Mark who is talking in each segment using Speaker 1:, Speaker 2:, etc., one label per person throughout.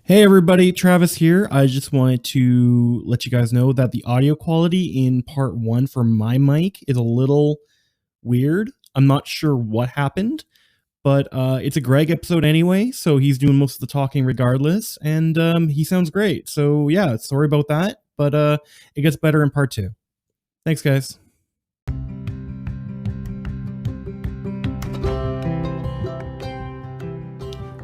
Speaker 1: Hey everybody, Travis here. I just wanted to let you guys know that the audio quality in part one for my mic is a little weird. I'm not sure what happened, but it's a Greg episode anyway, so he's doing most of the talking regardless, and he sounds great. So yeah, sorry about that, but it gets better in part two. Thanks, guys.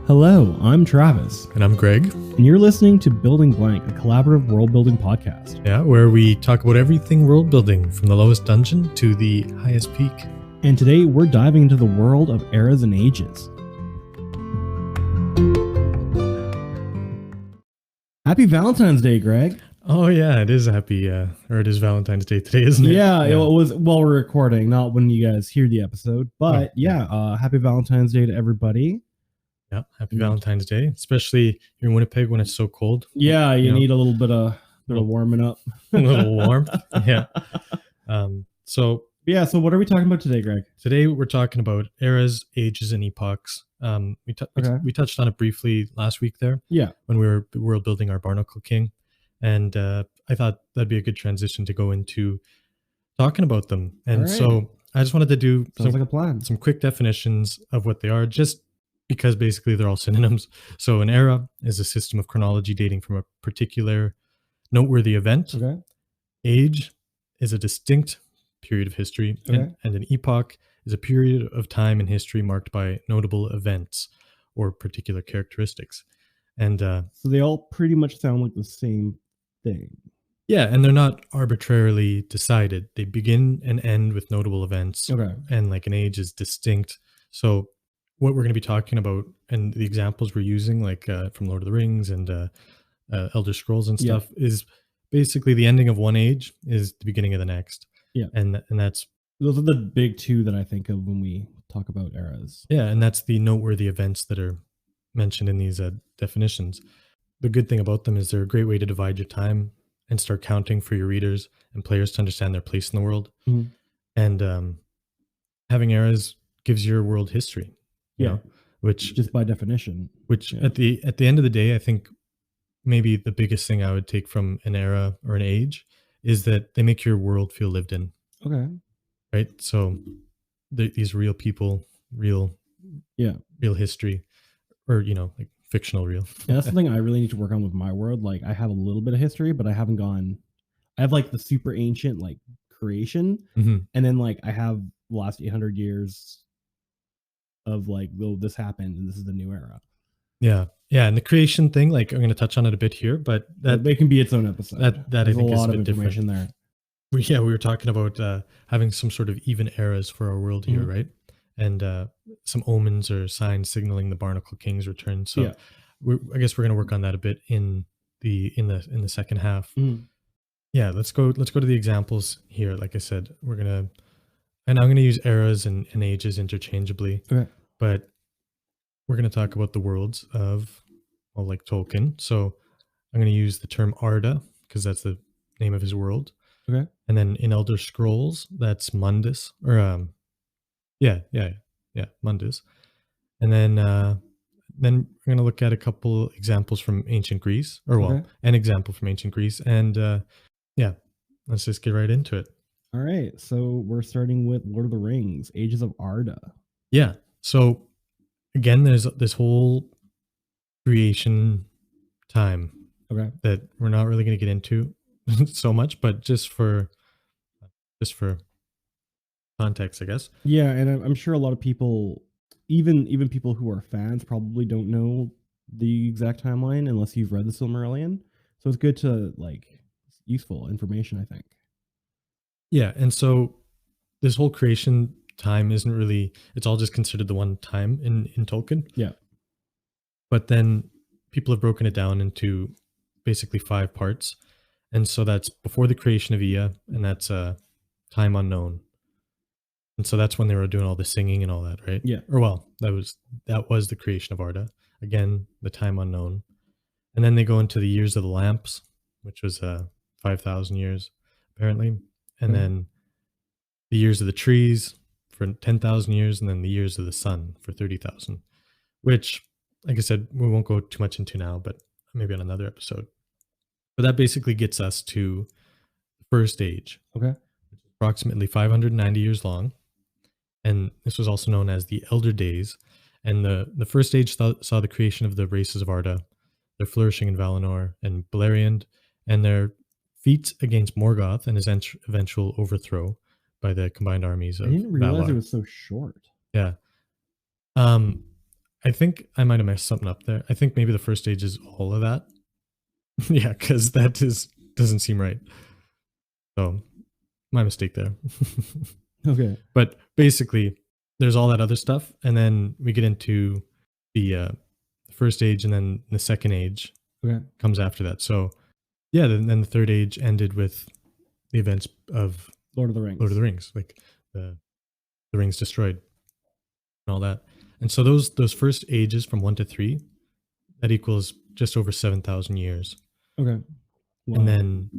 Speaker 1: Hello, I'm Travis.
Speaker 2: And I'm Greg.
Speaker 1: And you're listening to Building Blank, a collaborative world building podcast.
Speaker 2: Yeah, where we talk about everything world building, from the lowest dungeon to the highest peak.
Speaker 1: And today we're diving into the world of eras and ages. Happy Valentine's Day, Greg.
Speaker 2: Oh yeah, it is it is Valentine's Day today, isn't it?
Speaker 1: Yeah, it was while we're recording, not when you guys hear the episode. But happy Valentine's Day to everybody.
Speaker 2: Yeah, happy Valentine's Day, especially here in Winnipeg when it's so cold.
Speaker 1: Yeah, you need a little bit of warming up.
Speaker 2: A little warmth. Yeah. So
Speaker 1: what are we talking about today, Greg?
Speaker 2: Today we're talking about eras, ages, and epochs. We touched on it briefly last week there.
Speaker 1: Yeah.
Speaker 2: When we were world building our Barnacle King. And I thought that'd be a good transition to go into talking about them. And so I just wanted to do some quick definitions of what they are, just because basically they're all synonyms. So an era is a system of chronology dating from a particular noteworthy event.
Speaker 1: Okay.
Speaker 2: Age is a distinct period of history.
Speaker 1: Okay.
Speaker 2: And an epoch is a period of time in history marked by notable events or particular characteristics. And
Speaker 1: so they all pretty much sound like the same thing.
Speaker 2: Yeah, and they're not arbitrarily decided. They begin and end with notable events.
Speaker 1: Okay.
Speaker 2: And like an age is distinct. So what we're going to be talking about and the examples we're using, like from Lord of the Rings and Elder Scrolls and stuff, is basically the ending of one age is the beginning of the next.
Speaker 1: Yeah.
Speaker 2: And that's...
Speaker 1: Those are the big two that I think of when we talk about eras.
Speaker 2: Yeah, and that's the noteworthy events that are mentioned in these definitions. The good thing about them is they're a great way to divide your time and start counting for your readers and players to understand their place in the world.
Speaker 1: Mm-hmm.
Speaker 2: And having eras gives your world history. You know, which
Speaker 1: just by definition,
Speaker 2: at the end of the day, I think maybe the biggest thing I would take from an era or an age is that they make your world feel lived in.
Speaker 1: Okay.
Speaker 2: Right. So these real people, real history, or, like fictional real.
Speaker 1: Yeah, that's something I really need to work on with my world. Like I have a little bit of history, but I have like the super ancient, like creation.
Speaker 2: Mm-hmm.
Speaker 1: And then like I have the last 800 years of like, well, this happened and this is the new era.
Speaker 2: Yeah. And the creation thing, like I'm going to touch on it a bit here, but that
Speaker 1: they can be its own episode.
Speaker 2: That I think is a bit
Speaker 1: information
Speaker 2: different
Speaker 1: there.
Speaker 2: We were talking about having some sort of even eras for our world here, right? And some omens or signs signaling the Barnacle King's return. So I guess we're going to work on that a bit in the second half. Yeah, let's go to the examples here. Like I said, I'm going to use eras and ages interchangeably.
Speaker 1: Okay.
Speaker 2: But we're going to talk about the worlds of, like Tolkien. So I'm going to use the term Arda because that's the name of his world.
Speaker 1: Okay.
Speaker 2: And then in Elder Scrolls, that's Mundus, or Mundus. And then we're going to look at a couple examples from ancient Greece, an example from ancient Greece. And let's just get right into it.
Speaker 1: All right. So we're starting with Lord of the Rings, Ages of Arda.
Speaker 2: Yeah. So again, there's this whole creation time that we're not really going to get into so much, but just for context, I guess. Yeah,
Speaker 1: and I'm sure a lot of people, even people who are fans, probably don't know the exact timeline unless you've read the Silmarillion. So it's good to useful information, I think.
Speaker 2: Yeah, and so this whole creation time isn't really, it's all just considered the one time in Tolkien.
Speaker 1: Yeah.
Speaker 2: But then people have broken it down into basically 5 parts. And so that's before the creation of Ea, and that's time unknown. And so that's when they were doing all the singing and all that, right?
Speaker 1: Yeah.
Speaker 2: That was the creation of Arda. Again, the time unknown. And then they go into the years of the lamps, which was 5,000 years, apparently. And then the years of the trees for 10,000 years, and then the years of the sun for 30,000, which, like I said, we won't go too much into now, but maybe on another episode. But that basically gets us to the first age.
Speaker 1: Okay.
Speaker 2: Which is approximately 590 years long. And this was also known as the Elder Days. And the first age saw the creation of the races of Arda, their flourishing in Valinor and Beleriand, and their feats against Morgoth and his eventual overthrow by the combined armies of
Speaker 1: I didn't realize
Speaker 2: Valar.
Speaker 1: it was so short.
Speaker 2: Yeah. I think I might have messed something up there. I think maybe the first age is all of that. Yeah, because that doesn't seem right. So my mistake there.
Speaker 1: Okay.
Speaker 2: But basically, there's all that other stuff, and then we get into the first age, and then the second age comes after that. So yeah, then the third age ended with the events of
Speaker 1: Lord of the Rings,
Speaker 2: like the rings destroyed and all that. And so those first ages from 1 to 3, that equals just over 7,000 years.
Speaker 1: Okay. Wow.
Speaker 2: And then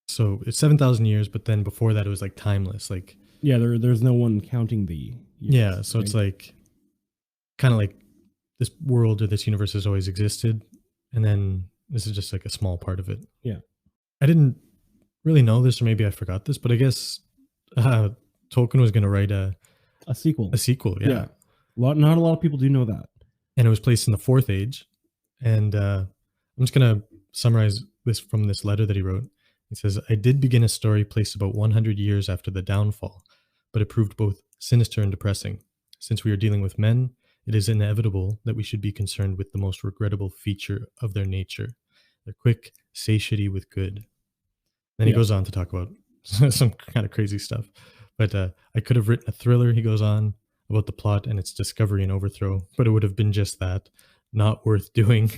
Speaker 2: so it's 7,000 years, but then before that it was like timeless, like
Speaker 1: yeah, there's no one counting the years,
Speaker 2: yeah, so right? It's like kind of like this world or this universe has always existed, and then this is just like a small part of it.
Speaker 1: Yeah.
Speaker 2: I didn't really know this, or maybe I forgot this, but I guess Tolkien was going to write a
Speaker 1: sequel.
Speaker 2: A sequel, yeah.
Speaker 1: Not a lot of people do know that.
Speaker 2: And it was placed in the fourth age. And I'm just going to summarize this from this letter that he wrote. He says, I did begin a story placed about 100 years after the downfall, but it proved both sinister and depressing. Since we are dealing with men, it is inevitable that we should be concerned with the most regrettable feature of their nature, their quick satiety with good. Then he goes on to talk about some kind of crazy stuff. But I could have written a thriller, he goes on, about the plot and its discovery and overthrow, but it would have been just that, not worth doing.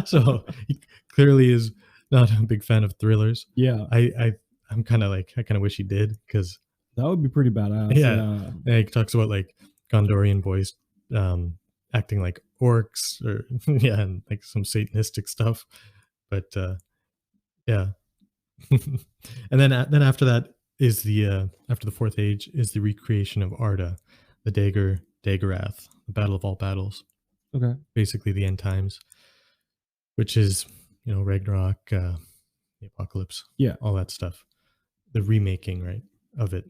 Speaker 2: So he clearly is not a big fan of thrillers.
Speaker 1: Yeah.
Speaker 2: I'm kind of like, I kind of wish he did, because
Speaker 1: that would be pretty badass.
Speaker 2: Yeah. He talks about like Gondorian boys acting like orcs, or yeah, and like some satanistic stuff. But yeah. And then after that is the after the fourth age is the recreation of Arda, the Dagorath, the battle of all battles.
Speaker 1: Okay.
Speaker 2: Basically the end times, which is, Ragnarok, the apocalypse, all that stuff, the remaking, right, of it.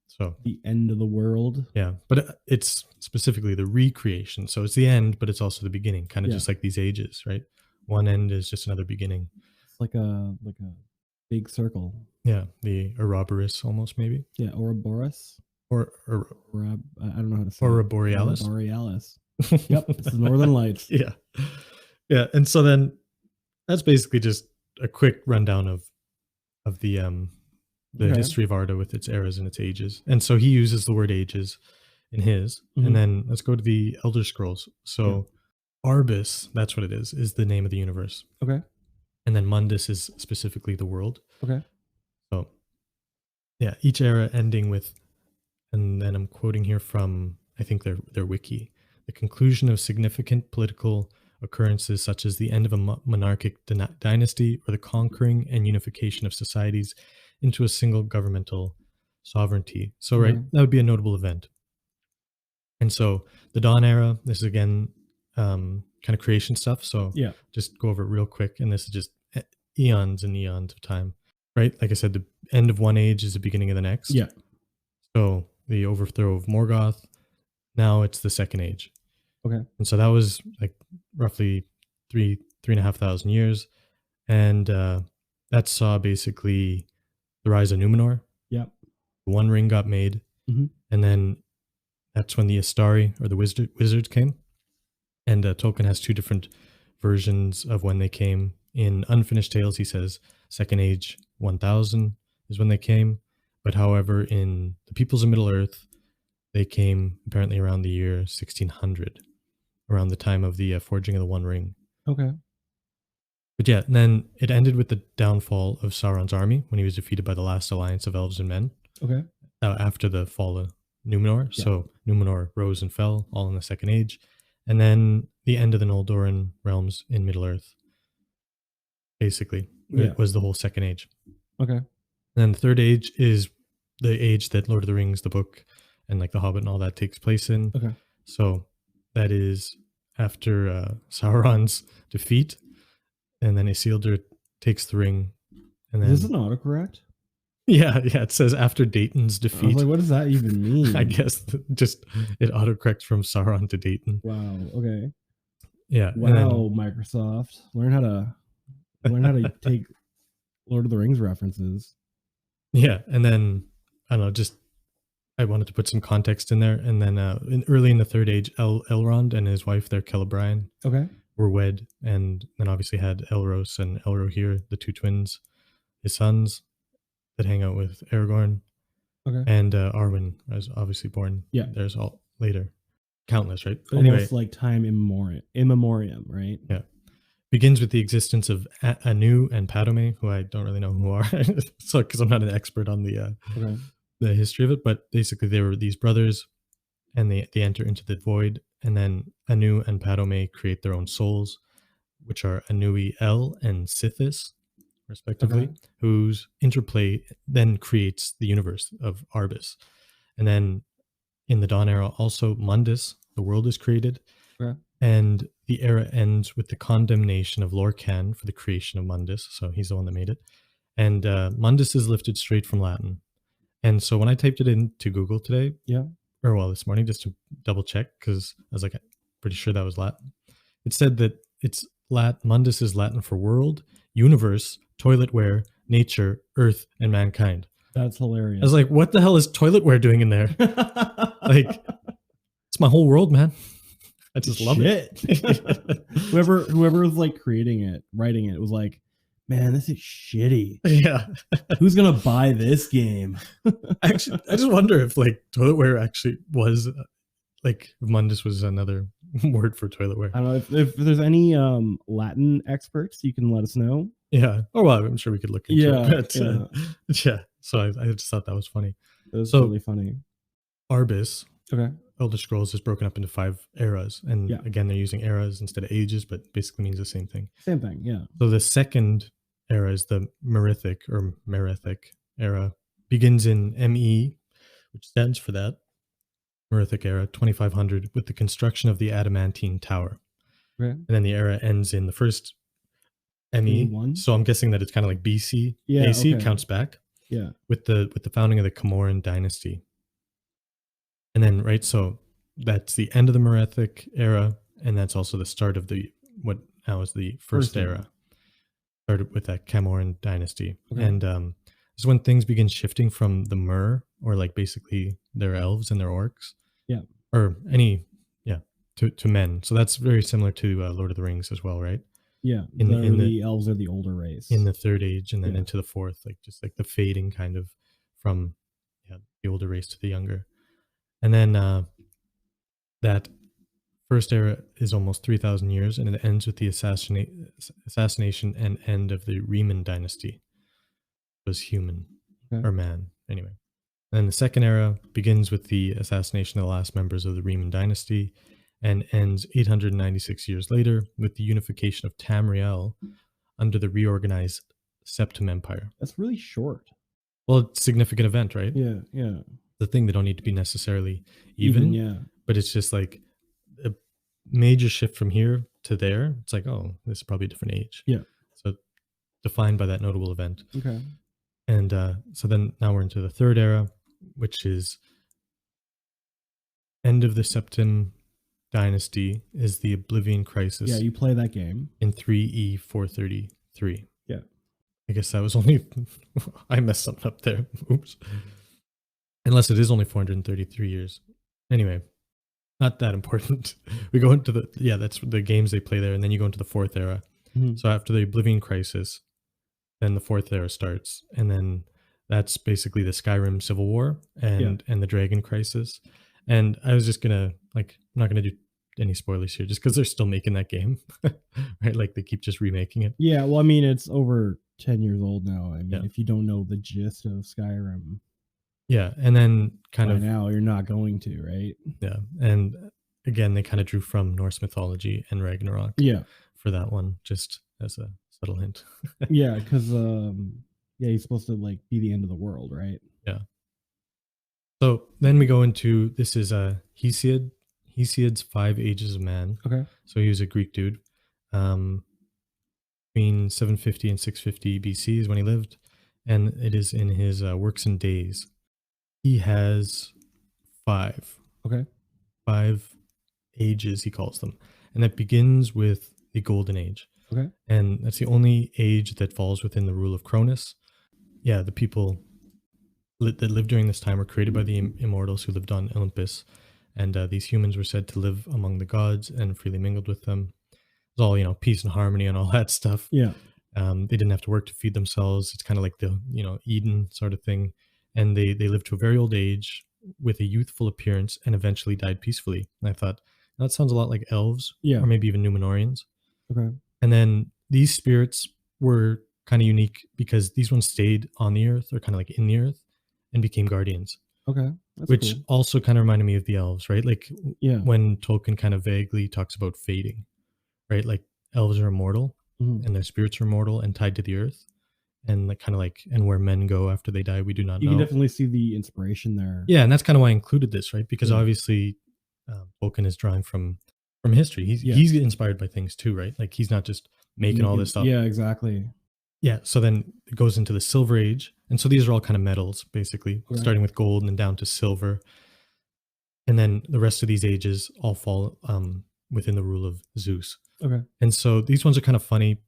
Speaker 2: So
Speaker 1: the end of the world.
Speaker 2: Yeah, but it's specifically the recreation. So it's the end, but it's also the beginning, kind of just like these ages, right? One end is just another beginning.
Speaker 1: It's like a big circle.
Speaker 2: Yeah, the Ouroboros almost, maybe.
Speaker 1: Yeah, Ouroboros.
Speaker 2: I
Speaker 1: don't know how to say
Speaker 2: Aurora Borealis.
Speaker 1: Borealis. Yep, it's the Northern Lights.
Speaker 2: Yeah. And so then that's basically just a quick rundown of the history of Arda with its eras and its ages. And so he uses the word ages in his. Mm-hmm. And then let's go to the Elder Scrolls. So Arbus, that's what it is the name of the universe.
Speaker 1: Okay.
Speaker 2: And then Mundus is specifically the world.
Speaker 1: Okay.
Speaker 2: So yeah, each era ending with, and then I'm quoting here from, I think their wiki, the conclusion of significant political occurrences such as the end of a monarchic dynasty or the conquering and unification of societies into a single governmental sovereignty. So right, that would be a notable event. And so the Dawn era, this is again kind of creation stuff. So just go over it real quick. And this is just eons and eons of time, right? Like I said, the end of one age is the beginning of the next.
Speaker 1: Yeah.
Speaker 2: So the overthrow of Morgoth, now it's the second age.
Speaker 1: Okay.
Speaker 2: And so that was like roughly 3,500 years. And that saw basically the rise of Numenor.
Speaker 1: Yeah.
Speaker 2: The One Ring got made. Mm-hmm. And then that's when the Astari or the wizards came. And Tolkien has two different versions of when they came. In Unfinished Tales, he says Second Age 1000 is when they came. But however, in The Peoples of Middle-earth, they came apparently around the year 1600, around the time of the forging of the One Ring.
Speaker 1: Okay.
Speaker 2: But yeah, and then it ended with the downfall of Sauron's army when he was defeated by the last alliance of elves and men.
Speaker 1: Okay.
Speaker 2: After the fall of Numenor. Yeah. So Numenor rose and fell, all in the Second Age. And then the end of the Noldoran realms in Middle-earth. Basically, it was the whole Second Age.
Speaker 1: Okay.
Speaker 2: And then the Third Age is the age that Lord of the Rings, the book, and like The Hobbit and all that takes place in.
Speaker 1: Okay.
Speaker 2: So that is after Sauron's defeat. and then Isildur takes the ring, and then
Speaker 1: Is this an autocorrect?
Speaker 2: yeah, it says after Dayton's
Speaker 1: I was
Speaker 2: defeat.
Speaker 1: like, what does that even mean?
Speaker 2: I guess just it autocorrects from Sauron to Dayton.
Speaker 1: Wow. Okay.
Speaker 2: Yeah.
Speaker 1: Wow, Microsoft. Learn how to take Lord of the Rings references.
Speaker 2: Yeah, and then I don't know, just I wanted to put some context in there, and then early in the Third Age, Elrond and his wife, their Celebrine,
Speaker 1: Okay.
Speaker 2: were wed, and then obviously had Elros and Elrohir, the two twins, his sons that hang out with Aragorn.
Speaker 1: Okay.
Speaker 2: And Arwen was obviously born.
Speaker 1: Yeah.
Speaker 2: There's all later. Countless, right?
Speaker 1: But
Speaker 2: Anyway,
Speaker 1: almost like time immemorium, right?
Speaker 2: yeah. Begins with the existence of Anu and Padome, who I don't really know who are, so because I'm not an expert on the history of it, but basically they were these brothers, and they enter into the void, and then Anu and Padome create their own souls, which are Anui El and Sithis, respectively, whose interplay then creates the universe of Arbus. And then in the Dawn era, also Mundus, the world is created.
Speaker 1: Okay.
Speaker 2: And the era ends with the condemnation of Lorcan for the creation of Mundus. So he's the one that made it. And Mundus is lifted straight from Latin. And so when I typed it into Google today, this morning, just to double check, because I was like, pretty sure that was Latin. It said that it's Mundus is Latin for world, universe, toiletware, nature, earth, and mankind.
Speaker 1: That's hilarious.
Speaker 2: I was like, what the hell is toiletware doing in there? Like, it's my whole world, man. I just love it.
Speaker 1: whoever was like creating it, writing it, was like, man, this is shitty.
Speaker 2: Yeah.
Speaker 1: Who's gonna buy this game?
Speaker 2: Actually, I just wonder if like toiletware actually was like Mundus was another word for toiletware.
Speaker 1: I don't know if there's any Latin experts, you can let us know.
Speaker 2: Yeah. Oh well, I'm sure we could look into it. But, yeah. So I just thought that was funny.
Speaker 1: It was really funny.
Speaker 2: Arbus.
Speaker 1: Okay.
Speaker 2: Elder Scrolls is broken up into 5 eras, and again they're using eras instead of ages, but basically means the same thing.
Speaker 1: Same thing, yeah.
Speaker 2: So the second era is the Merithic era, begins in ME, which stands for that Merithic era, 2500, with the construction of the Adamantine Tower.
Speaker 1: Okay.
Speaker 2: And then the era ends in the first ME. So I'm guessing that it's kind of like BC. AC counts back.
Speaker 1: Yeah.
Speaker 2: With the founding of the Camoran dynasty. And then, right, so that's the end of the Merithic era, and that's also the start of what now is the first era. Started with that Camoran dynasty. Okay. And this is when things begin shifting from the Mer, or like basically their elves and their orcs.
Speaker 1: Yeah.
Speaker 2: Or to men. So that's very similar to Lord of the Rings as well, right?
Speaker 1: Yeah. The elves are the older race.
Speaker 2: In the Third Age, and then into the Fourth, like just like the fading kind of from the older race to the younger. And then that first era is almost 3,000 years, and it ends with the assassination and end of the Riemann dynasty. It was human or man, anyway. And the second era begins with the assassination of the last members of the Riemann dynasty, and ends 896 years later with the unification of Tamriel under the reorganized Septim Empire.
Speaker 1: That's really short.
Speaker 2: Well, it's a significant event, right?
Speaker 1: Yeah, yeah.
Speaker 2: The thing, they don't need to be necessarily even,
Speaker 1: yeah.
Speaker 2: But it's just like a major shift from here to there. It's like, oh, this is probably a different age.
Speaker 1: Yeah.
Speaker 2: So defined by that notable event.
Speaker 1: Okay.
Speaker 2: And so then now we're into the third era, which is end of the Septim dynasty, is the Oblivion Crisis.
Speaker 1: Yeah, you play that game.
Speaker 2: In 3E 433.
Speaker 1: Yeah.
Speaker 2: I guess that was only, I messed something up there. Oops. Unless it is only 433 years. Anyway, not that important. We go into that's the games they play there, and then you go into the fourth era. Mm-hmm. So after the Oblivion Crisis, then the fourth era starts, and then that's basically the Skyrim Civil War and the Dragon Crisis. And I was just gonna I'm not gonna do any spoilers here, just because they're still making that game, right? Like they keep just remaking it.
Speaker 1: Yeah, well, I mean, it's over 10 years old now. I mean, if you don't know the gist of Skyrim.
Speaker 2: Yeah, and then
Speaker 1: by now you're not going to, right?
Speaker 2: Yeah, and again, they kind of drew from Norse mythology and Ragnarok.
Speaker 1: Yeah,
Speaker 2: for that one, just as a subtle hint.
Speaker 1: Yeah, because he's supposed to like be the end of the world, right?
Speaker 2: Yeah. So then we go into, this is Hesiod's 5 Ages of Man.
Speaker 1: Okay.
Speaker 2: So he was a Greek dude. between 750 and 650 BC is when he lived, and it is in his Works and Days. He has five ages, he calls them, and that begins with the Golden Age.
Speaker 1: Okay.
Speaker 2: And that's the only age that falls within the rule of Cronus. Yeah, the people that lived during this time were created by the immortals who lived on Olympus, and these humans were said to live among the gods and freely mingled with them. It's all, peace and harmony and all that stuff.
Speaker 1: Yeah.
Speaker 2: They didn't have to work to feed themselves. It's kind of like the, Eden sort of thing. And they lived to a very old age with a youthful appearance and eventually died peacefully. And I thought, that sounds a lot like elves,
Speaker 1: Yeah.
Speaker 2: or maybe even Numenorians.
Speaker 1: Okay.
Speaker 2: And then these spirits were kind of unique because these ones stayed on the earth, or kind of like in the earth, and became guardians.
Speaker 1: Okay.
Speaker 2: Which
Speaker 1: cool.
Speaker 2: Also kind of reminded me of the elves, right? Like when Tolkien kind of vaguely talks about fading, right? Like elves are immortal, and their spirits are immortal and tied to the earth. And and where men go after they die, we do not know.
Speaker 1: You can definitely see the inspiration there.
Speaker 2: Yeah, and that's kind of why I included this, right? Because obviously Tolkien is drawing from history. He's inspired by things too, right? Like he's not just making all this stuff.
Speaker 1: Yeah, exactly.
Speaker 2: Yeah, so then it goes into the Silver Age. And so these are all kind of metals, basically, starting with gold and then down to silver. And then the rest of these ages all fall within the rule of Zeus.
Speaker 1: Okay.
Speaker 2: And so these ones are kind of funny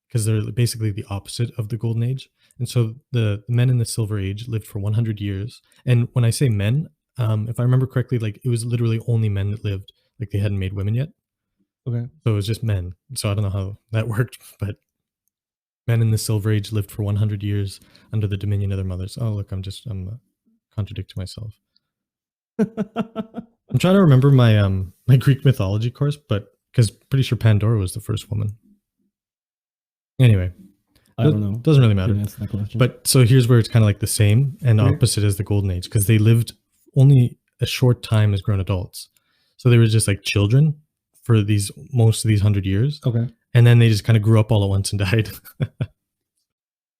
Speaker 2: because they're basically the opposite of the Golden Age. And so the men in the Silver Age lived for 100 years. And when I say men, if I remember correctly, like it was literally only men that lived. Like they hadn't made women yet.
Speaker 1: Okay.
Speaker 2: So it was just men. So I don't know how that worked, but men in the Silver Age lived for 100 years under the dominion of their mothers. Oh, look, I'm contradicting myself. I'm trying to remember my my Greek mythology course, but because pretty sure Pandora was the first woman. Anyway,
Speaker 1: I don't know.
Speaker 2: Doesn't really matter.
Speaker 1: Answer that question.
Speaker 2: But so here's where it's kind of like the same and opposite as the Golden Age, because they lived only a short time as grown adults. So they were just like children for most of these 100 years.
Speaker 1: Okay.
Speaker 2: And then they just kind of grew up all at once and died.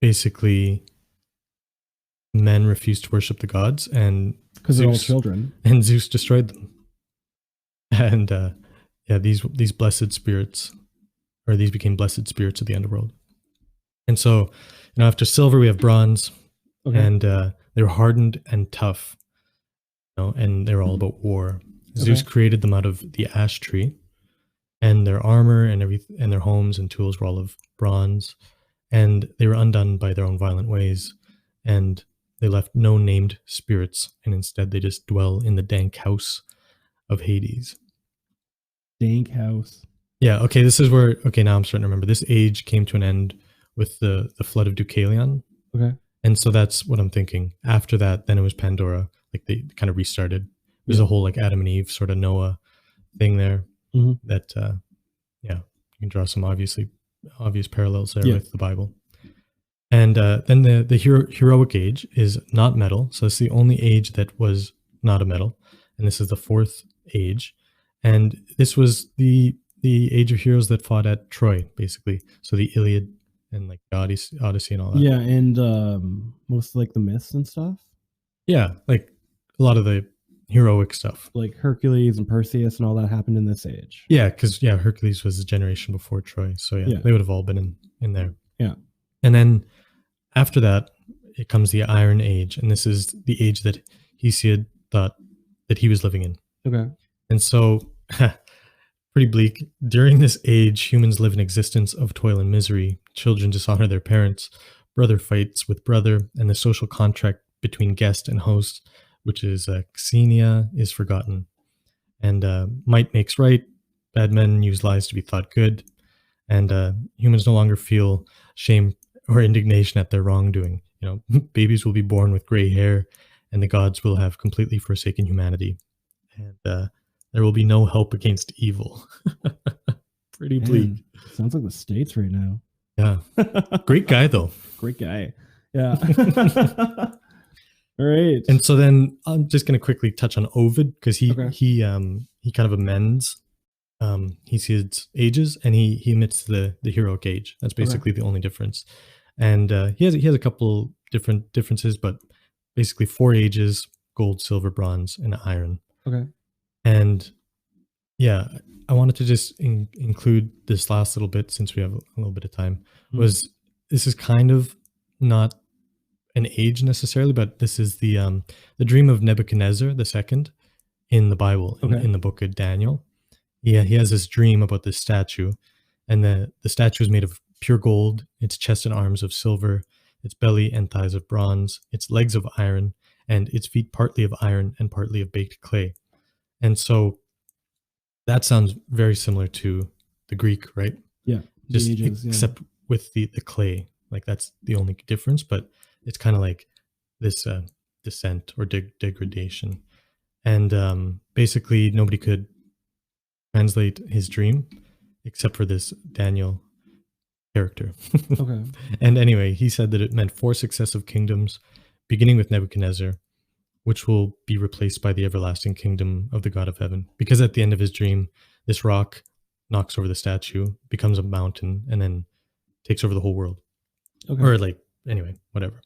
Speaker 2: Basically, men refused to worship the gods, and
Speaker 1: because they're all children,
Speaker 2: and Zeus destroyed them. And these blessed spirits, or these became blessed spirits of the underworld. And so, after silver we have bronze, and they were hardened and tough, and they were all about war. Zeus created them out of the ash tree, and their armor and their homes and tools were all of bronze, and they were undone by their own violent ways, and they left no named spirits, and instead they just dwell in the dank house of Hades.
Speaker 1: Dank house.
Speaker 2: Yeah, okay, this is where, now I'm starting to remember. This age came to an end with the flood of Deucalion.
Speaker 1: Okay.
Speaker 2: And so that's what I'm thinking. After that, then it was Pandora. Like they kind of restarted. There's a whole like Adam and Eve sort of Noah thing there that, you can draw some obvious parallels there with the Bible. And then the heroic age is not metal. So it's the only age that was not a metal. And this is the fourth age. And this was the age of heroes that fought at Troy, basically. So the Iliad and like Odyssey and all that.
Speaker 1: Yeah, and most like the myths and stuff.
Speaker 2: Yeah, like a lot of the heroic stuff.
Speaker 1: Like Hercules and Perseus and all that happened in this age.
Speaker 2: Yeah, because Hercules was a generation before Troy. So they would have all been in there.
Speaker 1: Yeah.
Speaker 2: And then after that, it comes the Iron Age. And this is the age that Hesiod thought that he was living in.
Speaker 1: Okay.
Speaker 2: And so, pretty bleak. During this age, humans live an existence of toil and misery. Children dishonor their parents. Brother fights with brother. And the social contract between guest and host, which is Xenia, is forgotten. And might makes right. Bad men use lies to be thought good. And humans no longer feel shame or indignation at their wrongdoing. Babies will be born with gray hair, and the gods will have completely forsaken humanity. And there will be no help against evil. Pretty bleak.
Speaker 1: Sounds like the States right now.
Speaker 2: Yeah. Great guy, though.
Speaker 1: Great guy. Yeah. All right.
Speaker 2: And so then I'm just going to quickly touch on Ovid, because he kind of amends Hesiod's ages, and he emits the heroic age. That's basically the only difference. And he has a couple different differences, but basically 4 ages: gold, silver, bronze, and iron.
Speaker 1: Okay.
Speaker 2: And Yeah, I wanted to just include this last little bit since we have a little bit of time.
Speaker 1: Mm.
Speaker 2: Was this is kind of not an age necessarily, but this is the dream of Nebuchadnezzar the second in the Bible
Speaker 1: Okay.
Speaker 2: in the book of Daniel. Yeah, he has this dream about this statue, and the statue is made of pure gold. Its chest and arms of silver, its belly and thighs of bronze, its legs of iron, and its feet partly of iron and partly of baked clay. And so that sounds very similar to the Greek, right?
Speaker 1: Yeah. The
Speaker 2: Just
Speaker 1: ages. Yeah.
Speaker 2: except with the clay, like that's the only difference. But it's kind of like this descent or degradation, and basically nobody could translate his dream except for this Daniel character.
Speaker 1: Okay.
Speaker 2: And anyway, he said that it meant 4 successive kingdoms, beginning with Nebuchadnezzar, which will be replaced by the everlasting kingdom of the God of heaven. Because at the end of his dream, this rock knocks over the statue, becomes a mountain, and then takes over the whole world.
Speaker 1: Okay.
Speaker 2: Or like, anyway, whatever.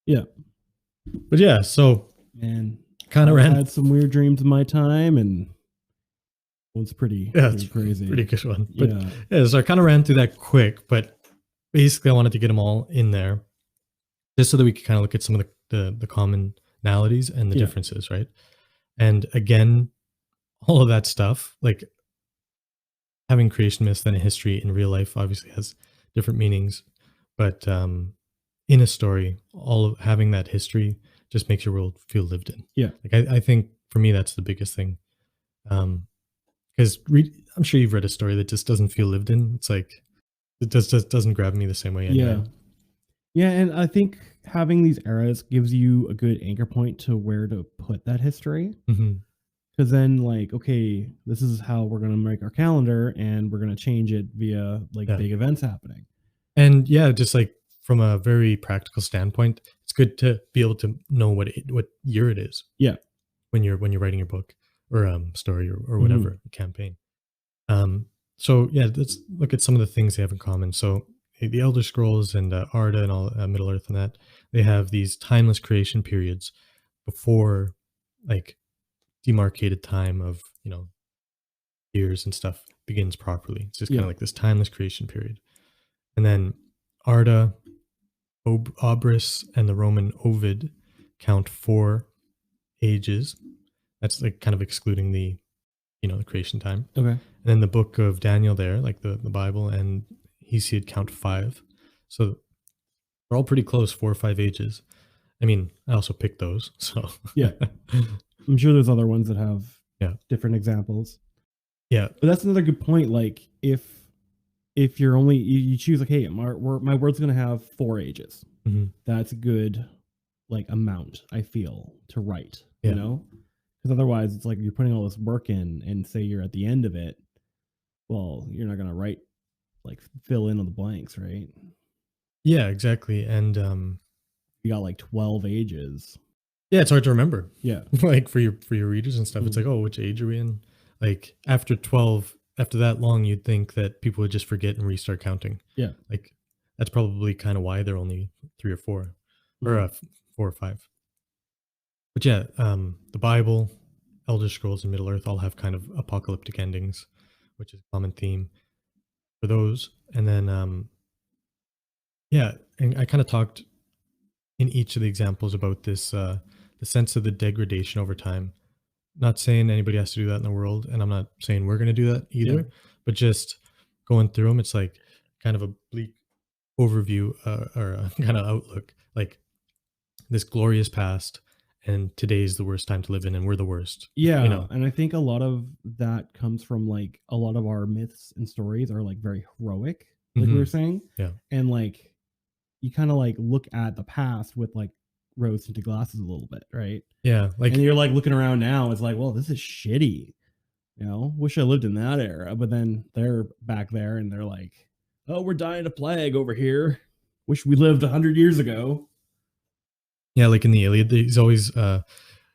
Speaker 1: Yeah.
Speaker 2: But yeah, so
Speaker 1: And
Speaker 2: kind of
Speaker 1: I
Speaker 2: ran.
Speaker 1: had some weird dreams in my time, and one's pretty crazy.
Speaker 2: Pretty good one. But
Speaker 1: yeah.
Speaker 2: So I kind of ran through that quick, but basically I wanted to get them all in there just so that we could kind of look at some of the commonalities and the differences, right? And again, all of that stuff, like having creation myths and a history in real life obviously has different meanings, but in a story, all of having that history just makes your world feel lived in.
Speaker 1: Yeah.
Speaker 2: Like I think for me, that's the biggest thing. Because I'm sure you've read a story that just doesn't feel lived in. It's like it just doesn't grab me the same way anyway.
Speaker 1: Yeah, and I think having these eras gives you a good anchor point to where to put that history. Because then, like, okay, this is how we're going to make our calendar, and we're going to change it via like big events happening.
Speaker 2: And yeah, just like from a very practical standpoint, it's good to be able to know what year it is.
Speaker 1: Yeah,
Speaker 2: when you're writing your book or story or whatever campaign. So yeah, let's look at some of the things they have in common. So the Elder Scrolls and Arda and all Middle Earth and that, they have these timeless creation periods before like demarcated time of years and stuff begins properly. It's just kind of like this timeless creation period. And then Arda, Obris, and the Roman Ovid count 4 ages. That's like kind of excluding the the creation time.
Speaker 1: Okay.
Speaker 2: And then the book of Daniel there, like the Bible, and Hesiod count 5. So they're all pretty close, 4 or 5 ages. I mean, I also picked those. So
Speaker 1: yeah. I'm sure there's other ones that have different examples.
Speaker 2: Yeah.
Speaker 1: But that's another good point. Like if you're only you choose like, hey, my word's gonna have 4 ages. That's a good like amount, I feel, to write. You know? Because otherwise it's like you're putting all this work in and say you're at the end of it. Well, you're not gonna write like fill in on the blanks, right?
Speaker 2: Yeah, exactly. And
Speaker 1: you got like 12 ages.
Speaker 2: Yeah, it's hard to remember.
Speaker 1: Yeah.
Speaker 2: Like for your readers and stuff. It's like, oh, which age are we in? Like after that long, you'd think that people would just forget and restart counting.
Speaker 1: Yeah.
Speaker 2: Like that's probably kind of why they're only 3 or 4 or 4 or 5. But yeah, the Bible, Elder Scrolls, and Middle Earth all have kind of apocalyptic endings, which is a common theme for those. And then, and I kind of talked in each of the examples about this, the sense of the degradation over time. Not saying anybody has to do that in the world, and I'm not saying we're going to do that either, but just going through them, it's like kind of a bleak overview or a kind of outlook, like this glorious past, and today's the worst time to live in, and we're the worst.
Speaker 1: Yeah. And I think a lot of that comes from like a lot of our myths and stories are like very heroic, like we were saying.
Speaker 2: Yeah.
Speaker 1: And like you kind of like look at the past with like rose tinted glasses a little bit, right?
Speaker 2: Yeah. Like,
Speaker 1: and you're like looking around now, it's like, well, this is shitty. Wish I lived in that era. But then they're back there and they're like, oh, we're dying of plague over here. Wish we lived 100 years ago.
Speaker 2: Yeah, like in the Iliad, he's always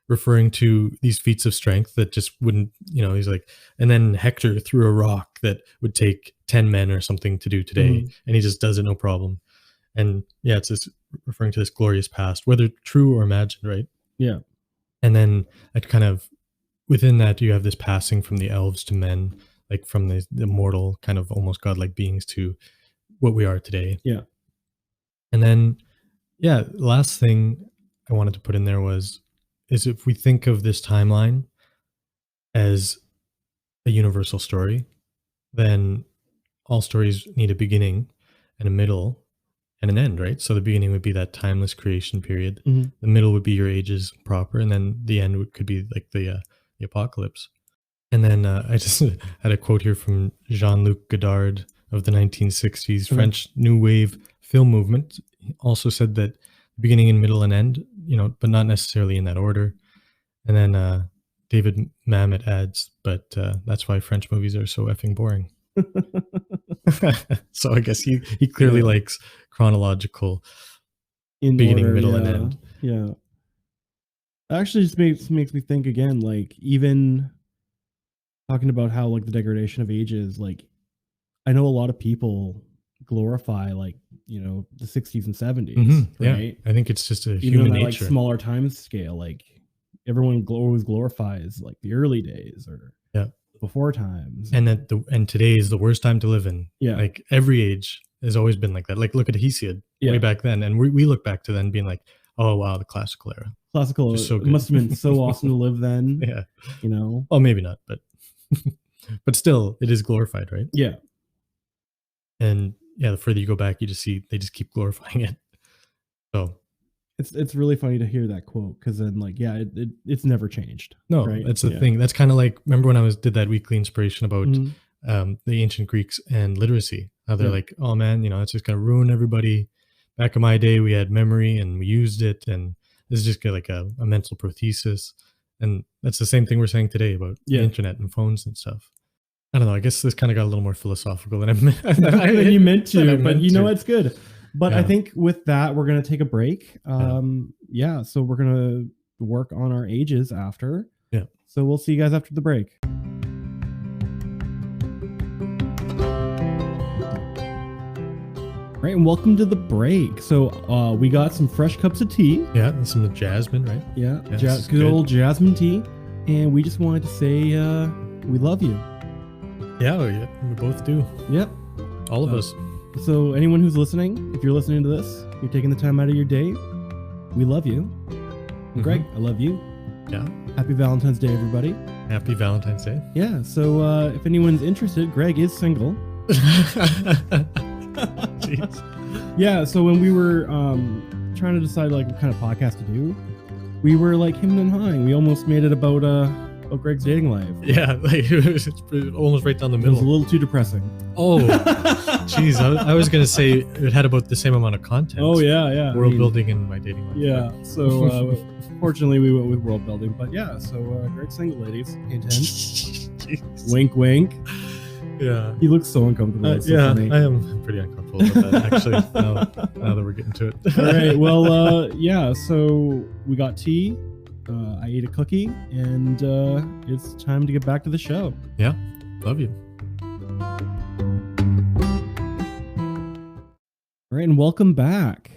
Speaker 2: referring to these feats of strength that just wouldn't, he's like, and then Hector threw a rock that would take 10 men or something to do today, and he just does it no problem. And yeah, it's just referring to this glorious past, whether true or imagined, right?
Speaker 1: Yeah.
Speaker 2: And then within that, you have this passing from the elves to men, like from the mortal kind of almost godlike beings to what we are today.
Speaker 1: Yeah.
Speaker 2: And then, yeah, last thing I wanted to put in there is if we think of this timeline as a universal story, then all stories need a beginning and a middle and an end, right? So the beginning would be that timeless creation period.
Speaker 1: Mm-hmm.
Speaker 2: The middle would be your ages proper, and then the end could be like the apocalypse. And then I just had a quote here from Jean-Luc Godard of the 1960s French New Wave film movement. He also said that beginning and middle and end, but not necessarily in that order. And then David Mamet adds, but that's why French movies are so effing boring. So I guess he clearly likes chronological
Speaker 1: in
Speaker 2: beginning,
Speaker 1: order,
Speaker 2: middle, and end.
Speaker 1: Yeah. Actually just makes me think again, like even talking about how like the degradation of ages, like I know a lot of people glorify like, the 60s and 70s,
Speaker 2: Mm-hmm.
Speaker 1: right?
Speaker 2: Yeah. I think it's just a
Speaker 1: even
Speaker 2: human
Speaker 1: on that,
Speaker 2: nature.
Speaker 1: like smaller time scale, like everyone always glorifies like the early days or before times,
Speaker 2: and today is the worst time to live in.
Speaker 1: Yeah.
Speaker 2: Like every age has always been like that. Like look at Hesiod way back then, and we look back to then being like, oh wow, the classical era.
Speaker 1: Just so good. It must have been so awesome to live then.
Speaker 2: Yeah.
Speaker 1: Well,
Speaker 2: maybe not, but but still it is glorified, right?
Speaker 1: Yeah.
Speaker 2: And the further you go back, you just see they just keep glorifying it. So
Speaker 1: it's really funny to hear that quote, because then like it's never changed.
Speaker 2: No,
Speaker 1: right?
Speaker 2: That's the thing. That's kind of like, remember when I did that weekly inspiration about the ancient Greeks and literacy, how they're like, oh man, it's just gonna ruin everybody. Back in my day we had memory and we used it, and this is just like a mental prothesis. And that's the same thing we're saying today about the internet and phones and stuff. I don't know, I guess this kind of got a little more philosophical than
Speaker 1: you meant to, but it's good. But I think with that, we're going to take a break. So we're going to work on our ages after.
Speaker 2: Yeah.
Speaker 1: So we'll see you guys after the break. Right, and welcome to the break. So we got some fresh cups of tea.
Speaker 2: Yeah, and some jasmine, right?
Speaker 1: Yeah, good old jasmine tea. And we just wanted to say we love you.
Speaker 2: Yeah, we both do.
Speaker 1: Yep.
Speaker 2: All of us.
Speaker 1: So anyone who's listening, if you're listening to this, you're taking the time out of your day, we love you. And Greg, I love you.
Speaker 2: Yeah.
Speaker 1: Happy Valentine's Day, everybody.
Speaker 2: Happy Valentine's Day.
Speaker 1: Yeah. So if anyone's interested, Greg is single. Jeez. Yeah. So when we were trying to decide like what kind of podcast to do, we were like hemming and hawing. We almost made it about Greg's dating life.
Speaker 2: Yeah, like it's almost right down the middle.
Speaker 1: It was a little too depressing.
Speaker 2: Oh, jeez. I was going to say it had about the same amount of content.
Speaker 1: Oh, yeah.
Speaker 2: World building and my dating life.
Speaker 1: Yeah, so fortunately we went with world building. But yeah, so Greg's single, ladies. Hint. Wink, wink.
Speaker 2: Yeah.
Speaker 1: He looks so uncomfortable.
Speaker 2: Yeah, I am pretty uncomfortable about that, actually, now that we're getting to it.
Speaker 1: All right, well, so we got tea. I ate a cookie, and it's time to get back to the show.
Speaker 2: Yeah, love you.
Speaker 1: All right, and welcome back.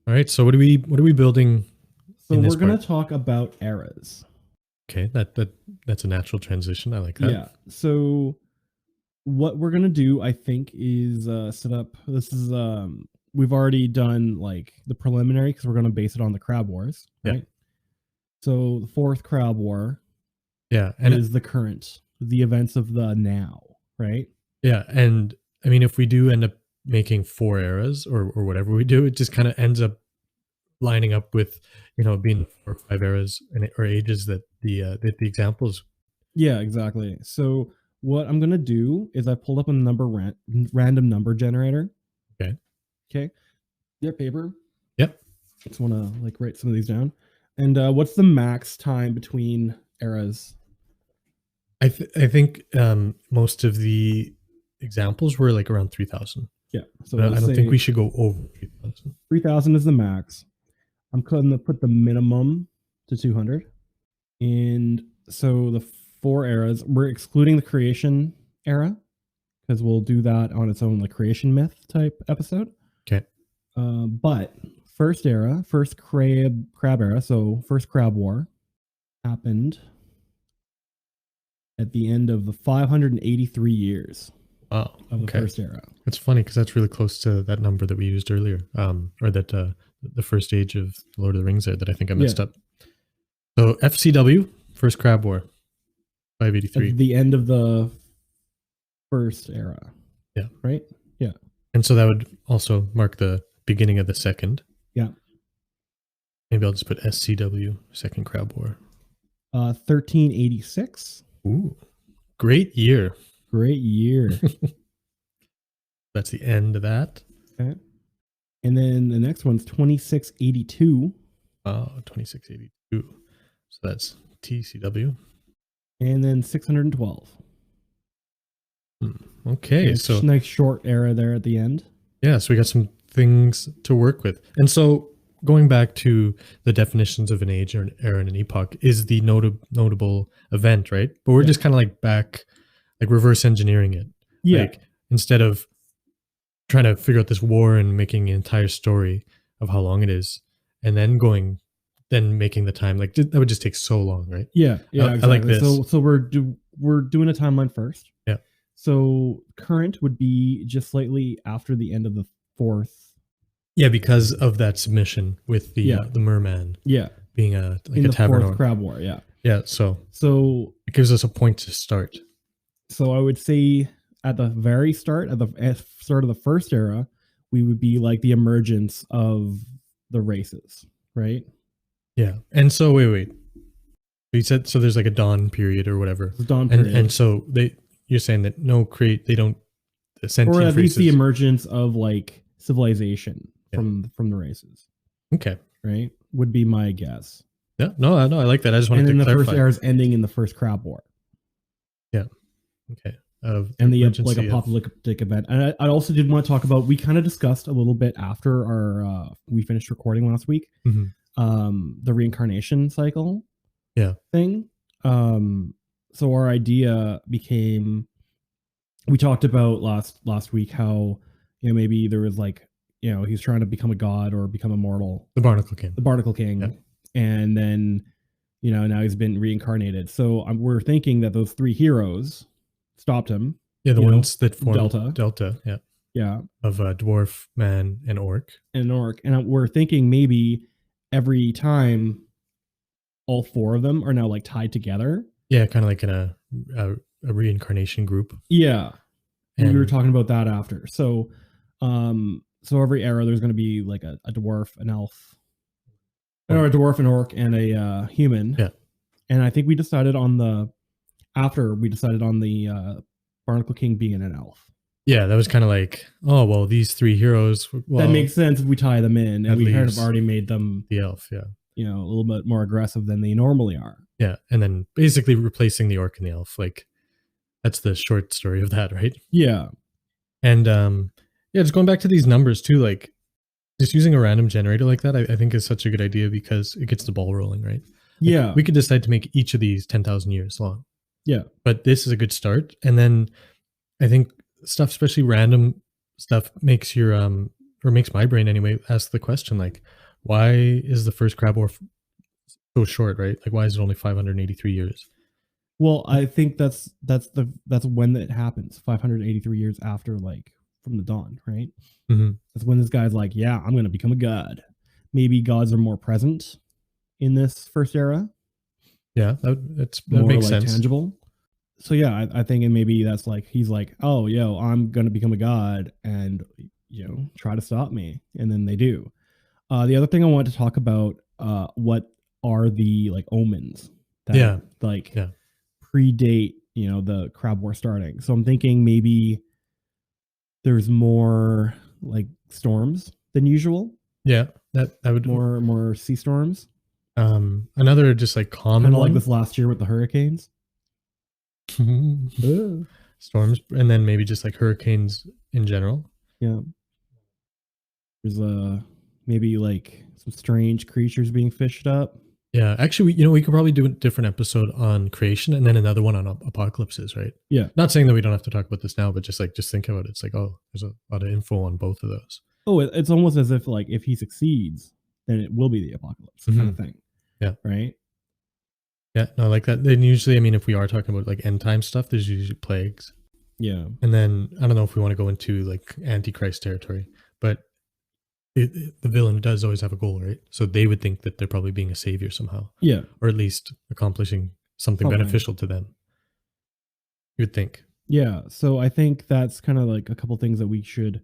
Speaker 2: All right, so what are we building?
Speaker 1: So we're going to talk about eras.
Speaker 2: Okay, that's a natural transition. I like that.
Speaker 1: Yeah. So what we're going to do, I think, is set up. This is we've already done like the preliminary because we're going to base it on the Crab Wars, right? Yeah. So the fourth Crab War, is the events of the now, right?
Speaker 2: Yeah, and I mean, if we do end up making 4 eras or whatever we do, it just kind of ends up lining up with being 4 or 5 eras or ages that the examples.
Speaker 1: Yeah, exactly. So what I'm gonna do is I pulled up a random number generator. Okay. Your paper.
Speaker 2: Yep.
Speaker 1: Just want to like write some of these down. And what's the max time between eras?
Speaker 2: I think most of the examples were like around 3,000.
Speaker 1: Yeah. So
Speaker 2: I don't think we should go over 3,000.
Speaker 1: 3,000 is the max. I'm going to put the minimum to 200. And so the 4 eras, we're excluding the creation era because we'll do that on its own, like creation myth type episode.
Speaker 2: Okay.
Speaker 1: But first era, first crab era, so first Crab War happened at the end of the 583 years
Speaker 2: Wow.
Speaker 1: of the first era.
Speaker 2: It's funny because that's really close to that number that we used earlier, or that the first age of Lord of the Rings there that I think I messed up. So FCW, First Crab War, 583.
Speaker 1: At the end of the first era.
Speaker 2: Yeah.
Speaker 1: Right? Yeah.
Speaker 2: And so that would also mark the beginning of the second.
Speaker 1: Yeah.
Speaker 2: Maybe I'll just put SCW, Second Crab War.
Speaker 1: 1386.
Speaker 2: Ooh. Great year.
Speaker 1: Great year.
Speaker 2: That's the end of that.
Speaker 1: Okay. And then the next one's 2682.
Speaker 2: Oh, 2682. So that's TCW.
Speaker 1: And then 612.
Speaker 2: Okay.
Speaker 1: And
Speaker 2: so
Speaker 1: nice short era there at the end.
Speaker 2: Yeah. So we got some things to work with. And so going back to the definitions of an age or an era and an epoch is the notable event, right? But we're just kind of like back, like reverse engineering it.
Speaker 1: Yeah.
Speaker 2: Like instead of trying to figure out this war and making an entire story of how long it is and then making the time, like that would just take so long, right?
Speaker 1: Yeah. Yeah.
Speaker 2: I like this.
Speaker 1: So we're doing a timeline first.
Speaker 2: Yeah.
Speaker 1: So current would be just slightly after the end of the fourth.
Speaker 2: Yeah, because of that submission with the merman.
Speaker 1: Yeah.
Speaker 2: Being a tavern
Speaker 1: fourth crab war. Yeah.
Speaker 2: Yeah. So it gives us a point to start.
Speaker 1: So I would say at the very start, at the start of the first era, we would be like the emergence of the races, right?
Speaker 2: Yeah. And so wait. You said so there's like a dawn period or whatever.
Speaker 1: Dawn period.
Speaker 2: And so you're saying that they don't
Speaker 1: or at least the emergence of like civilization from the races.
Speaker 2: Okay.
Speaker 1: Right? Would be my guess.
Speaker 2: Yeah. No, I like that. I just wanted to clarify.
Speaker 1: And the first era is ending in the first crab war.
Speaker 2: Yeah. Okay.
Speaker 1: And the like apocalyptic event. And I also did want to talk about, we kind of discussed a little bit after our we finished recording last week, the reincarnation cycle thing. So our idea became, we talked about last week how, maybe there was like, he's trying to become a god or become immortal.
Speaker 2: The Barnacle King.
Speaker 1: Yeah. And then, now he's been reincarnated. So we're thinking that those three heroes stopped him.
Speaker 2: Yeah, the ones that formed
Speaker 1: Delta.
Speaker 2: Yeah.
Speaker 1: Yeah.
Speaker 2: Of dwarf, man, and orc.
Speaker 1: And we're thinking maybe every time all four of them are now like tied together.
Speaker 2: Yeah, kind of like in a reincarnation group.
Speaker 1: Yeah. And we were talking about that after. So every era there's going to be like a dwarf, an elf, or a dwarf, an orc, and a human.
Speaker 2: Yeah.
Speaker 1: And I think we decided on the Barnacle King being an elf.
Speaker 2: Yeah, that was kind of like, oh, well, these three heroes. Well,
Speaker 1: that makes sense if we tie them in, and we kind of already made them
Speaker 2: the elf. Yeah.
Speaker 1: A little bit more aggressive than they normally are.
Speaker 2: Yeah. And then basically replacing the orc and the elf. Like, that's the short story of that, right?
Speaker 1: Yeah.
Speaker 2: And just going back to these numbers too, like just using a random generator like that, I think is such a good idea because it gets the ball rolling, right?
Speaker 1: Yeah.
Speaker 2: We could decide to make each of these 10,000 years long.
Speaker 1: Yeah.
Speaker 2: But this is a good start. And then I think stuff, especially random stuff, makes makes my brain anyway, ask the question, like, why is the first crab war so short, right? Like, why is it only 583 years?
Speaker 1: Well, I think that's when it happens. 583 years after, like, from the dawn, right?
Speaker 2: Mm-hmm.
Speaker 1: That's when this guy's like, yeah, I'm going to become a god. Maybe gods are more present in this first era.
Speaker 2: Yeah, that makes sense.
Speaker 1: Tangible. So yeah, I think, and maybe that's like, he's like, oh, I'm going to become a god and, try to stop me. And then they do. The other thing I wanted to talk about, what are the like omens that predate, the crab war starting. So I'm thinking maybe there's more like storms than usual.
Speaker 2: Yeah, that would
Speaker 1: more sea storms.
Speaker 2: Another just like common
Speaker 1: kind of like this last year with the hurricanes.
Speaker 2: Storms, and then maybe just like hurricanes in general.
Speaker 1: Yeah. There's maybe like some strange creatures being fished up.
Speaker 2: Yeah, actually, we could probably do a different episode on creation and then another one on apocalypses, right?
Speaker 1: Yeah.
Speaker 2: Not saying that we don't have to talk about this now, but just think about it. It's like, oh, there's a lot of info on both of those.
Speaker 1: Oh, it's almost as if like if he succeeds, then it will be the apocalypse kind of thing.
Speaker 2: Yeah.
Speaker 1: Right.
Speaker 2: Yeah, no, I like that. Then usually, I mean, if we are talking about like end time stuff, there's usually plagues.
Speaker 1: Yeah.
Speaker 2: And then I don't know if we want to go into like Antichrist territory, but the villain does always have a goal, right? So they would think that they're probably being a savior somehow,
Speaker 1: Yeah.
Speaker 2: or at least accomplishing something beneficial to them. You'd think.
Speaker 1: Yeah. So I think that's kind of like a couple things that we should,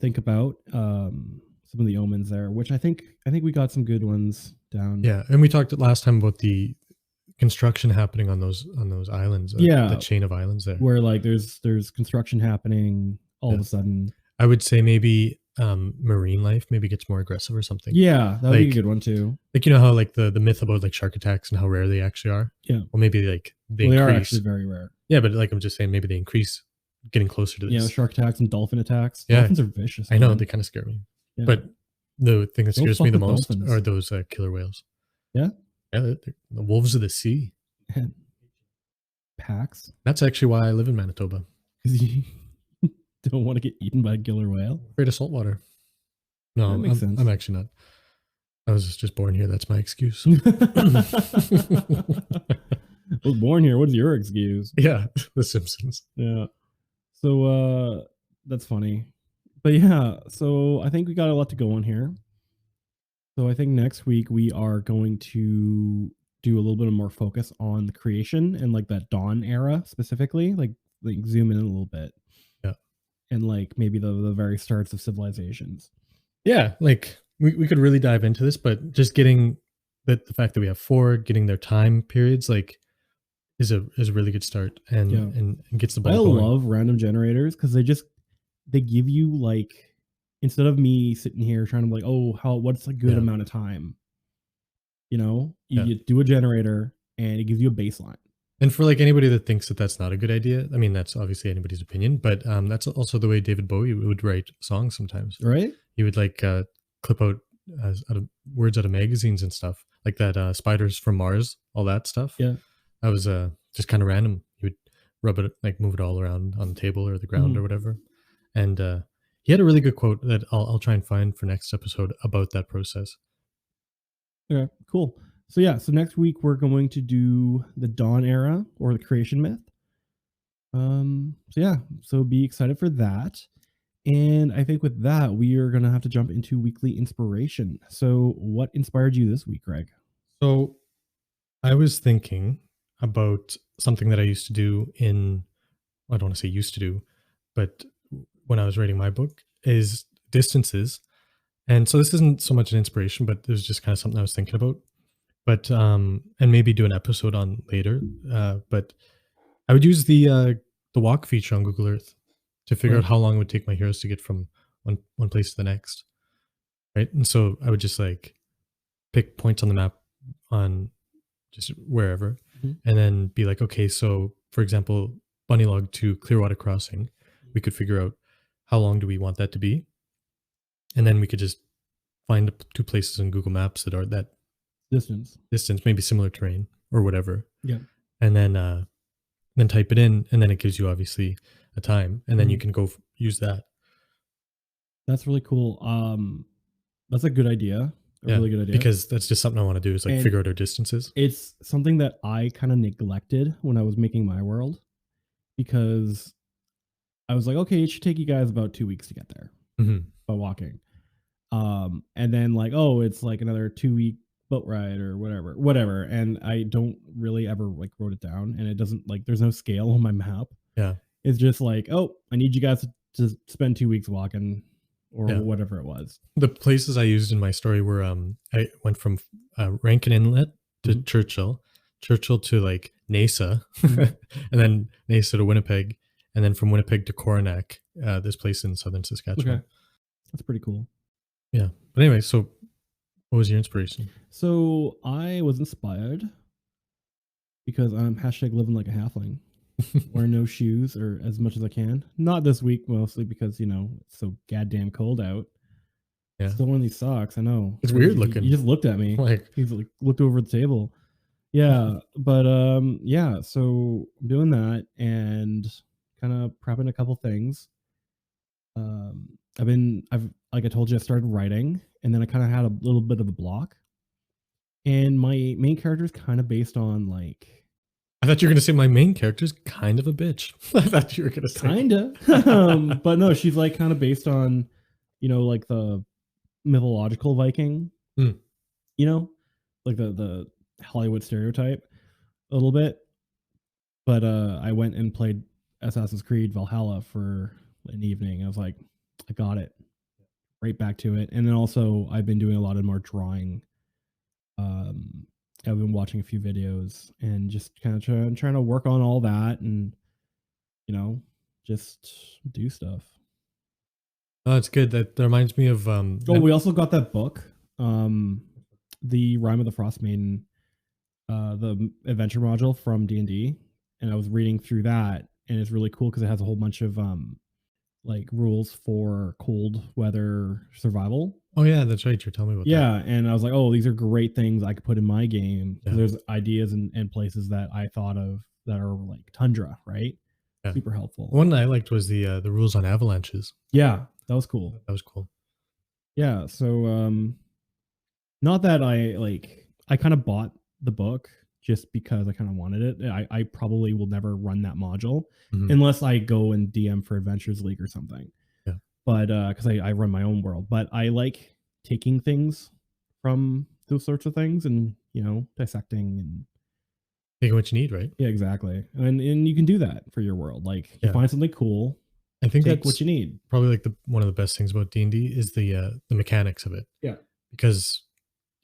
Speaker 1: think about. Some of the omens there, which I think we got some good ones down.
Speaker 2: Yeah, and we talked last time about the construction happening on those islands,
Speaker 1: Yeah,
Speaker 2: the chain of islands there.
Speaker 1: where like there's construction happening all of a sudden.
Speaker 2: I would say maybe marine life maybe gets more aggressive or something.
Speaker 1: Yeah, that would be a
Speaker 2: Like
Speaker 1: good one too.
Speaker 2: like you know how like the myth about like shark attacks and how rare they actually are.
Speaker 1: Yeah.
Speaker 2: Well, maybe like they
Speaker 1: Well, they are
Speaker 2: increase.
Speaker 1: actually very rare.
Speaker 2: Yeah, but like I'm just saying, maybe they increase getting closer to this.
Speaker 1: Yeah, shark attacks and dolphin attacks.
Speaker 2: Yeah.
Speaker 1: Dolphins are vicious.
Speaker 2: I know
Speaker 1: man.
Speaker 2: they kind of scare me,
Speaker 1: Yeah.
Speaker 2: but the thing that
Speaker 1: Don't
Speaker 2: scares
Speaker 1: fuck
Speaker 2: me the
Speaker 1: with
Speaker 2: most
Speaker 1: dolphins.
Speaker 2: are those killer whales.
Speaker 1: Yeah?
Speaker 2: Yeah, they're the wolves of the sea.
Speaker 1: Man. Packs.
Speaker 2: That's actually why I live in Manitoba.
Speaker 1: Because you don't want to get eaten by a killer whale.
Speaker 2: Afraid of saltwater. No,
Speaker 1: That makes sense.
Speaker 2: I'm actually not. I was just born here. That's my excuse.
Speaker 1: I was born here. What's your excuse?
Speaker 2: Yeah, The Simpsons.
Speaker 1: Yeah. So that's funny. But yeah, so I think we got a lot to go on here. So I think next week we are going to do a little bit of more focus on the creation and like that dawn era specifically, like zoom in a little bit.
Speaker 2: Yeah.
Speaker 1: And like maybe the very starts of civilizations.
Speaker 2: Yeah, like we could really dive into this, but just getting the fact that we have 4, getting their time periods, like is a really good start and gets the ball going.
Speaker 1: I love random generators because they give you like, instead of me sitting here trying to like, what's a good amount of time? You do a generator and it gives you a baseline.
Speaker 2: And for like anybody that thinks that that's not a good idea, I mean, that's obviously anybody's opinion, but that's also the way David Bowie would write songs sometimes.
Speaker 1: Right?
Speaker 2: He would like clip out words out of magazines and stuff, like that Spiders from Mars, all that stuff.
Speaker 1: Yeah.
Speaker 2: That was just kind of random. He would rub it, like move it all around on the table or the ground or whatever. And he had a really good quote that I'll try and find for next episode about that process.
Speaker 1: Okay, cool. So next week we're going to do the dawn era or the creation myth. So be excited for that. And I think with that, we are going to have to jump into weekly inspiration. So what inspired you this week, Greg?
Speaker 2: So I was thinking about something that I used to do I don't want to say used to do, but when I was writing my book, is distances. And so this isn't so much an inspiration, but there's just kind of something I was thinking about. But and maybe do an episode on later. But I would use the walk feature on Google Earth to figure out how long it would take my heroes to get from one place to the next. Right. And so I would just like pick points on the map on just wherever, and then be like, okay, so for example, Bunnylog to Clearwater Crossing, we could figure out how long do we want that to be, and then we could just find 2 places in Google Maps that are that distance, maybe similar terrain or whatever.
Speaker 1: Yeah,
Speaker 2: and then type it in, and then it gives you obviously a time, and then you can go use that.
Speaker 1: That's really cool. That's a good idea. Really good idea,
Speaker 2: because that's just something I want to do, is like figure out our distances.
Speaker 1: It's something that I kind of neglected when I was making my world, because I was like, okay, it should take you guys about 2 weeks to get there by walking. And then like, it's like another 2-week boat ride or whatever. And I don't really ever like wrote it down, and it doesn't like, there's no scale on my map.
Speaker 2: Yeah.
Speaker 1: It's just like, I need you guys to spend 2 weeks walking or whatever it was.
Speaker 2: The places I used in my story were, I went from Rankin Inlet to Churchill to like Nasa, and then Nasa to Winnipeg, and then from Winnipeg to Coronach, this place in southern Saskatchewan.
Speaker 1: Okay. That's pretty cool.
Speaker 2: Yeah. But anyway, so what was your inspiration?
Speaker 1: So I was inspired because I'm #living like a halfling. Wear no shoes, or as much as I can. Not this week, mostly because it's so goddamn cold out. Yeah. Still wearing these socks. I know
Speaker 2: it's weird looking.
Speaker 1: You just looked at me. Like he's like looked over the table. Yeah, but so I'm doing that and kind of prepping a couple things. I've like I told you, I started writing, and then I kind of had a little bit of a block. And my main character is kind of based on like
Speaker 2: I thought you were going to say my main character is kind of a bitch. I thought you were going to say
Speaker 1: kind of, but no, she's like kind of based on, like the mythological Viking,
Speaker 2: Hmm.
Speaker 1: like the Hollywood stereotype a little bit. But I went and played Assassin's Creed Valhalla for an evening. I was like, I got it right back to it. And then also I've been doing a lot of more drawing. I've been watching a few videos and just kind of trying to work on all that and just do stuff.
Speaker 2: Oh, it's good. That reminds me of
Speaker 1: We also got that book, the Rime of the Frost Maiden, the adventure module from D&D, and I was reading through that, and it's really cool because it has a whole bunch of like rules for cold weather survival.
Speaker 2: Oh yeah, that's right. You're telling me about that.
Speaker 1: Yeah, and I was like, oh, these are great things I could put in my game. Yeah. There's ideas and places that I thought of that are like tundra, right? Yeah. Super helpful.
Speaker 2: One I liked was the rules on avalanches.
Speaker 1: Yeah, that was cool.
Speaker 2: That was cool.
Speaker 1: Yeah, so not that I kind of bought the book just because I kind of wanted it. I probably will never run that module unless I go and DM for Adventures League or something. Yeah. But because I run my own world, but I like taking things from those sorts of things and dissecting and
Speaker 2: taking what you need, right?
Speaker 1: Yeah, exactly. And you can do that for your world. Like you find something cool.
Speaker 2: I think
Speaker 1: that's what you need.
Speaker 2: Probably like one of the best things about D&D is the mechanics of it.
Speaker 1: Yeah.
Speaker 2: Because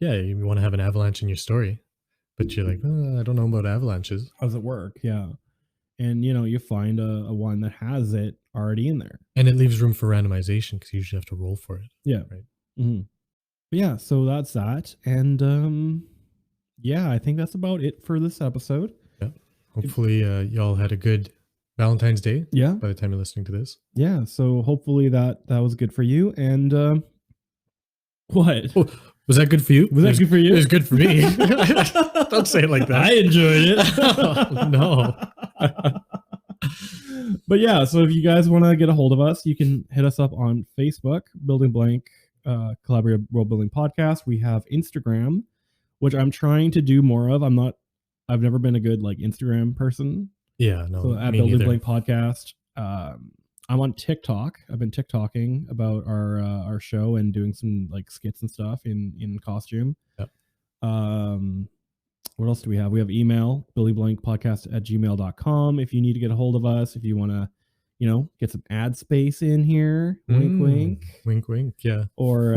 Speaker 2: you want to have an avalanche in your story, but you're like, I don't know about avalanches.
Speaker 1: How does it work? Yeah. And you find a one that has it already in there.
Speaker 2: And it leaves room for randomization because you usually have to roll for it.
Speaker 1: Yeah.
Speaker 2: Right.
Speaker 1: Mm-hmm. But yeah, so that's that. And I think that's about it for this episode.
Speaker 2: Yeah. Hopefully y'all had a good Valentine's Day.
Speaker 1: Yeah.
Speaker 2: By the time you're listening to this.
Speaker 1: Yeah. So hopefully that was good for you. And what?
Speaker 2: Oh, was that good for you?
Speaker 1: Was that good for you?
Speaker 2: It was good for me. Don't say it like that.
Speaker 1: I enjoyed it.
Speaker 2: Oh, no.
Speaker 1: But yeah, so if you guys want to get a hold of us, you can hit us up on Facebook, Building Blank Collaborative World Building Podcast. We have Instagram, which I'm trying to do more of. I've never been a good like Instagram person.
Speaker 2: Yeah, no.
Speaker 1: So at Building Blank Podcast. I'm on TikTok. I've been TikToking about our show and doing some like skits and stuff in costume.
Speaker 2: Yep.
Speaker 1: What else do we have? We have email, billyblankpodcast@gmail.com. If you need to get a hold of us, if you want to, get some ad space in here, wink, wink,
Speaker 2: wink, wink. Yeah.
Speaker 1: Or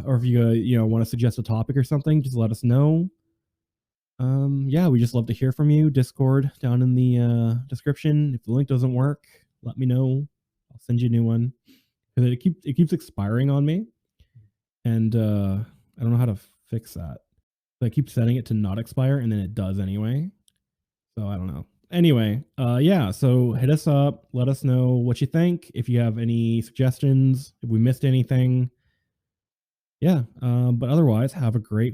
Speaker 1: if you want to suggest a topic or something, just let us know. We just love to hear from you. Discord down in the description. If the link doesn't work, let me know. I'll send you a new one because it keeps expiring on me, and I don't know how to fix that. So I keep setting it to not expire, and then it does anyway. So I don't know. Anyway, so hit us up. Let us know what you think. If you have any suggestions, if we missed anything. Yeah. But otherwise, have a great